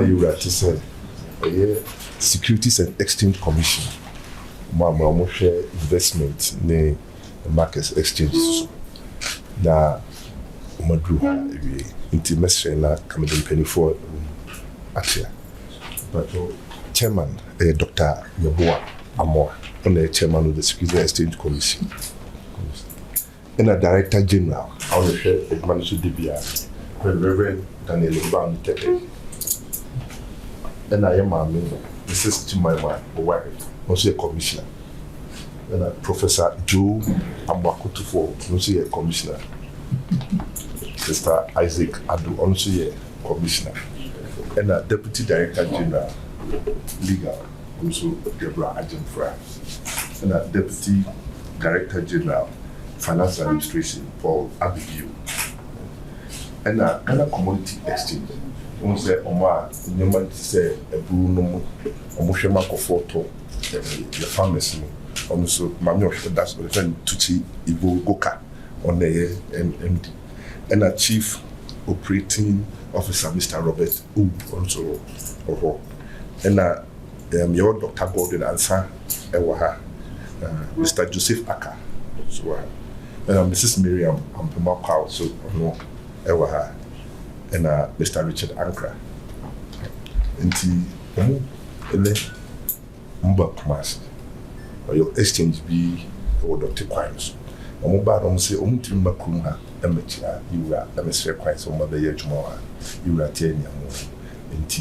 you were to say Securities and Exchange Commission. Mama share investment ne markets exchanges. Na umadru inti mesre na kamedem penny for atia. But chairman Dr. Yeboah Amoah on the chairman of the Securities and Exchange Commission. And a director general, I will share it managed to be Reverend Daniel Brown Tete. And I am a member, Mrs. Jemima Owain, also a commissioner. And Professor Joe Otumfuo, also a commissioner. Mr. Isaac Adu, also a commissioner. And a deputy director general, legal, also Deborah Ajamfra. And a deputy director general, finance administration, Paul Abigail. And a Ghana Commodity Exchange. On say Omar, Newman say a Bruno, Omoshema Kofoto, the farmers. Also, Mammy that's the friend Tuchi Ivo Goka on the MD. And a chief operating officer, Mr. Robert U, also. And your Dr. Gordon Ansa, Ewaha, Mr. Joseph Aka, so. And Mrs. Miriam Ampemaka, so no, Ewaha, and Mr. Richard Ankra. And Mba your exchange be or Dr. Quines. Omoba say Omutimba Krumha, Emitia, you are Emisphere Quines on Mother Yajmoa, you are 10 years and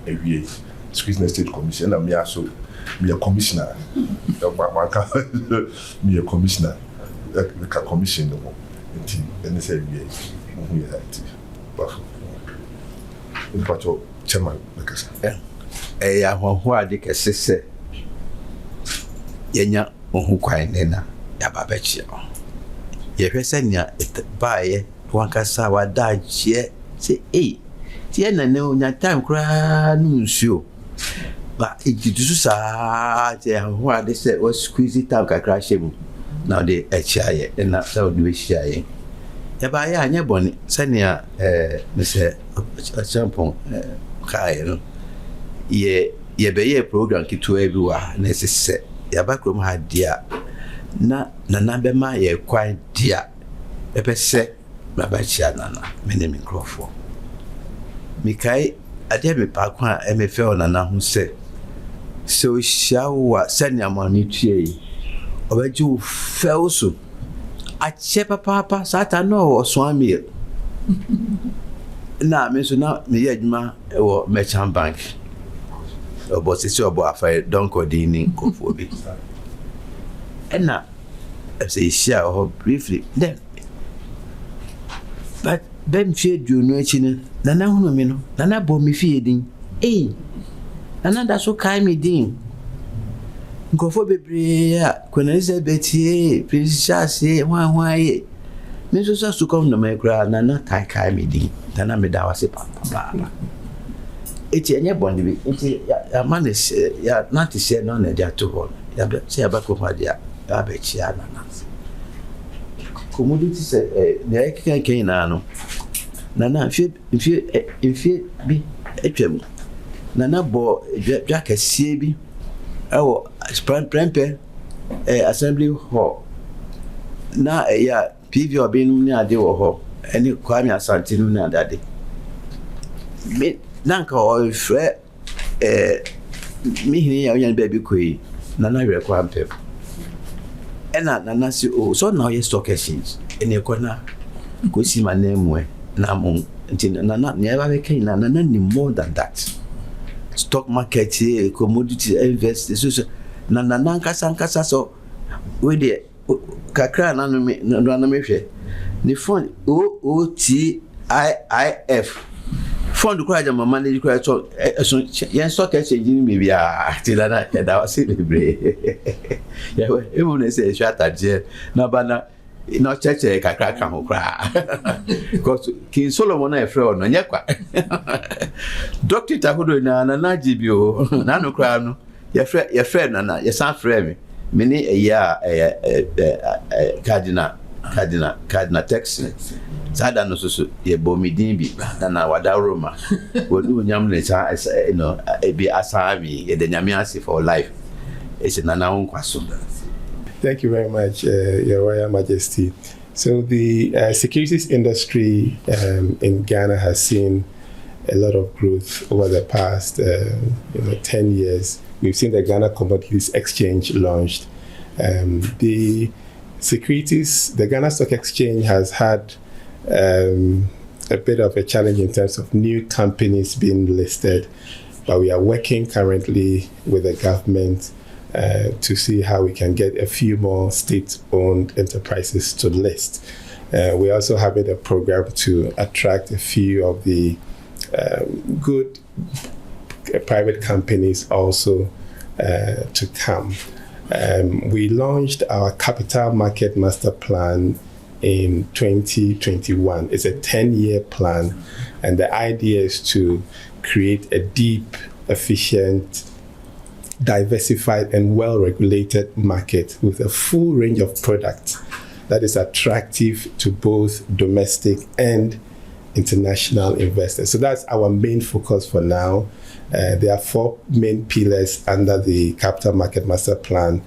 AVA, Securities State Commission, and me also be a commissioner. Me a commissioner. The commission no more. And say we are active. But chairman, like I said. Who are the cases? Yenya on quine na Yababechi. Ye Resenia by one casawa dodge, say, Tiana no, not time cry, no show. But it is who are they said was squeezy talk a crash him. Now they HI and not so do we shy. Yabaya, Yabon, Sanya, Mr. Champon, Kai, ye be a program to everywhere, necessary. Yabakrum had dear. Na Nabema, ye quite dear. A pesse, Babachia Nana, Menem Crawford. Mikai, I dare me parkwa, MFL Nana who said, so shall send your money to ye. Or you fell so. I chepa papa, Satano or Swami. Now, Miss Not me Edma or Merchant Bank. Or was it your boy? Don't go dining for me. And now, I say, share or briefly, then. But Ben feared you no Nana Humino, Nana Bommy feeding. Eh, Nana that's so kind me ding. Go for baby, when I say Betty, Prince Chassis, why, Mrs. to come to my grand, Nana tie me ding, Nana me that was a papa. It's a bond, it's a man is not to say none of their two one. Say about my dear, I bet you are not. Commodity say, the King Nano. Nana, if you be a gem. Nana bore Jack a CB. Oh, Prempe, Assembly Hall. Now, PV or being near the hall, and you call me a Santina that day. Nanka or fret me here, young baby quay, Nana require pep. And Nana say, oh, so now you stock exchange in your corner. Go see my name where Namon until Nana never came, Nana more than that. Stock market, commodity investors, Nana Sankasa, so with the Kakra Naname, the phone OTIIF. Fund cry my money cry so yen stock exchange maybe till that was it. Yeah, even say shut at jail. No bana no church kakra kan ho kra. Because King Solomon na efre no nyakwa. Doctor Tahudo na jibio na no kra no. Your friend na your son friend me ni cardinal tax Sada no so ye bomidin bi na wada Roma. Wodu nyam ne sa e bi asabi ye de nyame ase for life. It's nana kwaso. Thank you very much, Your Royal Majesty. So the securities industry in Ghana has seen a lot of growth over the past 10 years. We've seen the Ghana Commodities Exchange launched. The Ghana Stock Exchange has had a bit of a challenge in terms of new companies being listed, but we are working currently with the government to see how we can get a few more state-owned enterprises to list. We're also having a program to attract a few of the good private companies also to come. We launched our Capital Market Master Plan in 2021. It's a 10-year plan, and the idea is to create a deep, efficient, diversified and well-regulated market with a full range of products that is attractive to both domestic and international investors. So that's our main focus for now. There are 4 main pillars under the Capital Market Master Plan: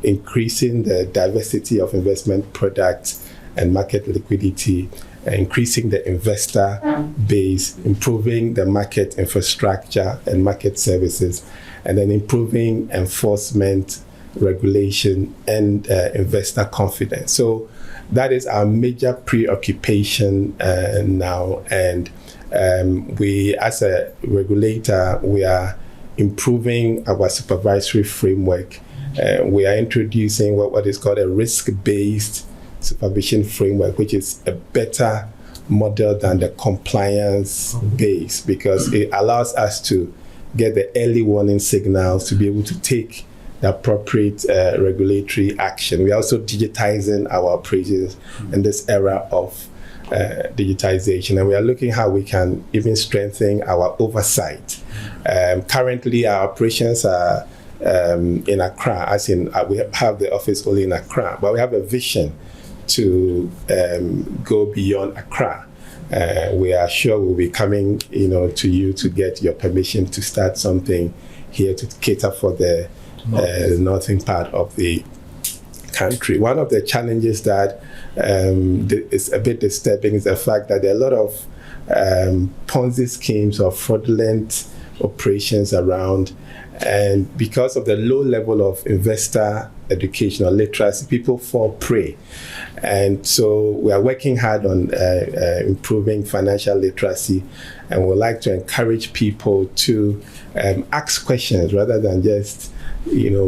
increasing the diversity of investment products and market liquidity, increasing the investor base, improving the market infrastructure and market services, and then improving enforcement, regulation, and investor confidence. So that is our major preoccupation now. And we, as a regulator, we are improving our supervisory framework. We are introducing what is called a risk-based supervision framework, which is a better model than the compliance-based, because it allows us to get the early warning signals to be able to take the appropriate regulatory action. We are also digitizing our operations in this era of digitization, and we are looking how we can even strengthen our oversight. Currently, our operations are in Accra, as in we have the office only in Accra, but we have a vision to go beyond Accra. We are sure we'll be coming, to you to get your permission to start something here to cater for the northern part of the country. One of the challenges that is a bit disturbing is the fact that there are a lot of Ponzi schemes or fraudulent operations around, and because of the low level of investor education or literacy, people fall prey. And so we are working hard on improving financial literacy, and we'd like to encourage people to ask questions rather than just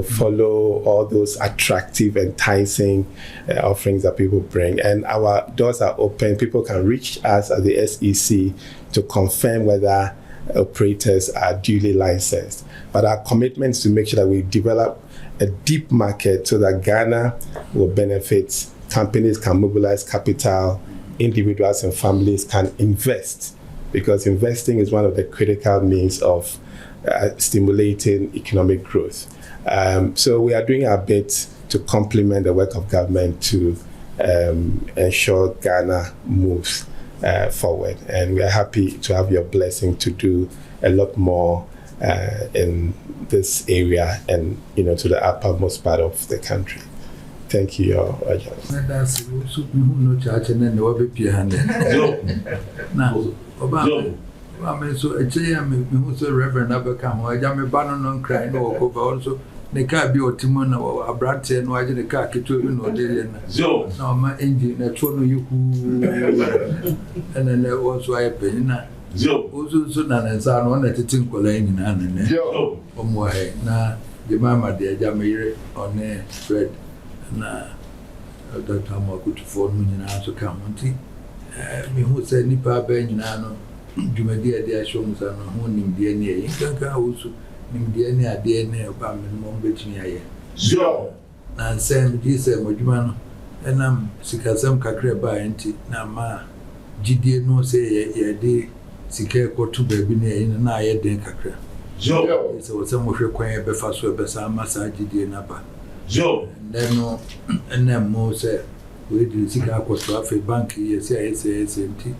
follow all those attractive, enticing offerings that people bring. And our doors are open. People can reach us at the SEC to confirm whether operators are duly licensed. But our commitment is to make sure that we develop a deep market so that Ghana will benefit, companies can mobilize capital, individuals and families can invest, because investing is one of the critical means of stimulating economic growth. So we are doing our bit to complement the work of government to ensure Ghana moves forward. And we are happy to have your blessing to do a lot more in this area and to the uppermost part of the country. Thank you, Your Royal. The car be Otumfuo na abrante no agye the car keto bi no dey na na ma engine na tro no yiku and then also I pay na also na nsa no na tete nkola nyina na ne omo he na the mama dey agya me on Fred na Dr. Otumfuo no nyina so come nti me hu say nipa ba nyina no dwumadi ade ahwo musa no ho nimde ne yi kankan also nimde ne ade ne ba me no betumi aye na nsem di se modwuma no enam sikasem kakra ba enti na ma gidie no se ye de sika kotu ba bi ne yin na aye den kakra se wo se mo hwe kwan e be fa so e be sa ma sa gidie na ba then no enem mo se we did sika akɔto afei bank yɛsɛ nti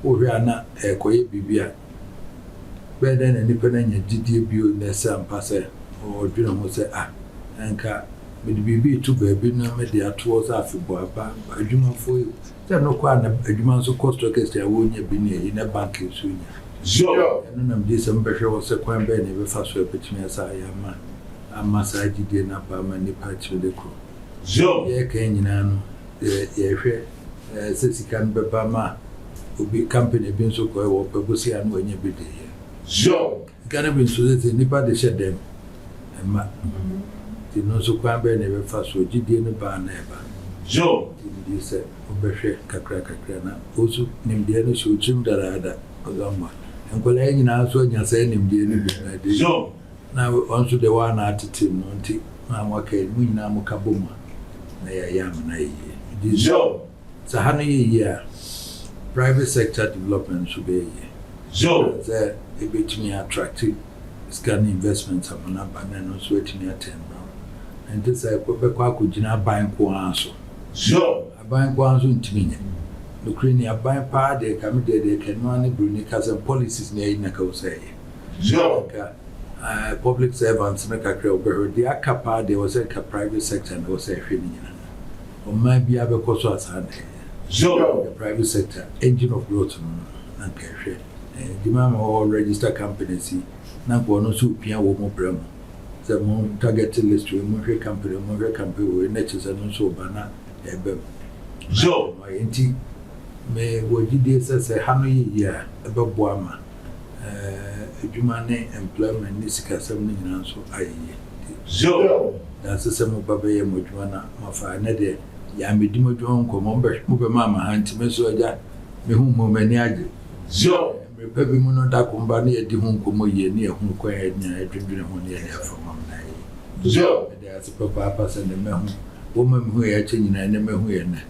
wohwɛ ana ɛkɔyɛ bibia bɛdɛ na nipa na nya gidie bio na ɛsɛ ampa sɛ ɔdwene ho sɛ ɛnka mede biribi to baabi na mede atoɔ sɛ afebɔ aba adwumafo sɛ no kɔ ana adwuma nso kɔ stock exchange wɔnya bi ne ɛyi na bank nso nya ɛno na mede sɛ mbɛhwɛ wɔ sɛ kwan bɛɛ na ɛbɛfa so ɛbɛtumi ɛsɛ ayɛ ama saa gidie na ba ama nipa kyerɛ de kɔ yɛka nyinaa no yɛhwɛ sɛ sika no bɛba ma obi company bi nso kɔɛ wɔ pɛbosi ano wɔnya bi de yɛ Ghana bi nso sɛ nipa de hyɛ dɛm ɛma ti no nso kwan bɛɛ na ɛbɛfa so gidie no baa na ɛba ti di sɛ wobɛhwɛ kakra na osu nimdeɛ no hyɛ okyim daraada ɔgamma nkɔlaa nyinaa so anya sɛ nimdeɛ no bi na de na ɔnso de wa na atete no nti na waka mu nyinaa mo ka bom na yɛyɛ amana yie sɛ ha no yɛyie a private sector development so bɛyɛ sɛ ɛbɛtumi attract scan investments amana ba na no so atumi atɛn no nti sɛ bɛkɔ akɔgyina aban ko ara so aban ko ara so ntumi nyɛ nokuri ni aban paa de kame de kanwa ne bruni kasa policies ne ayi na ka wo sɛ yɛ public servants na kakra obehwe the akapa de was a private sector and was a hwɛ ni nyina o ma bia be kɔ so asane the private sector engine of growth na kahwɛ di ma all register companies na ko no so pia wo mo brɛ mo sɛ mo target list we mo hwɛ company we na kyesa no so ba na ebe my enti me wo gidie sɛ ha no yi a ɛbɛboa ma adwuma ne employment ne sikasɛm ne nyinaa nso ayɛyɛ na sɛ mo babɛyɛ mo adwuma na mafa ne de ya medi mo adwuma nkɔmmɔ mo bɛ ma ha nti me so agya me hu mo mani agye mepa bi mu no da komba ne yɛdi ho nkɔmmɔ yie ne yɛhu kwan nyinaa adwendwene ho ne yɛde afa ma na ayɛ mede ase papa sɛ ne mahu wɔma me hu yɛ akyɛ nyinaa ne mahu yɛ nɛ